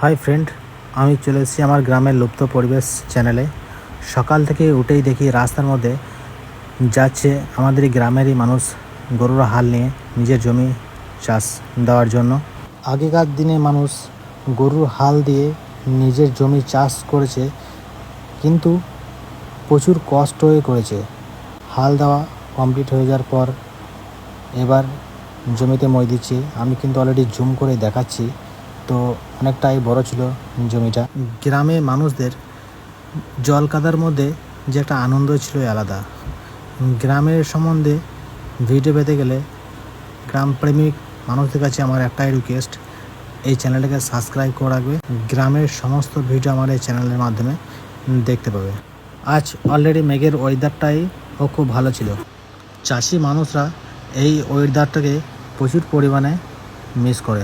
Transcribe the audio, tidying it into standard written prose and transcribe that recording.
Hi friend, আমি চলে এসেছি আমার গ্রামের লুপ্ত পরিবেশ চ্যানেলে। সকাল থেকে উঠেই দেখি রাস্তার মধ্যে যাচ্ছে আমাদের গ্রামেরই মানুষ গরুর হাল নিয়ে নিজের জমি চাষ দেওয়ার জন্য। আগেকার দিনে মানুষ গরুর হাল দিয়ে নিজের জমি চাষ করেছে, কিন্তু প্রচুর কষ্ট হয়ে করেছে। হাল দেওয়া কমপ্লিট হয়ে যাওয়ার পর এবার জমিতে মই দিচ্ছি। আমি কিন্তু অলরেডি জুম করে দেখাচ্ছি, তো অনেকটাই বড় ছিল জমিটা। গ্রামে মানুষদের জল কাদার মধ্যে যে একটা আনন্দ ছিল আলাদা। গ্রামের সম্বন্ধে ভিডিও পেতে গেলে গ্রামপ্রেমিক মানুষদের কাছে আমার একটাই রিকোয়েস্ট, এই চ্যানেলটাকে সাবস্ক্রাইব করে রাখবে। গ্রামের সমস্ত ভিডিও আমার এই চ্যানেলের মাধ্যমে দেখতে পাবে। আজ অলরেডি মেঘের ওয়েদারটাই খুব ভালো ছিল। চাষি মানুষরা এই ওয়েদারটাকে প্রচুর পরিমাণে মিস করে।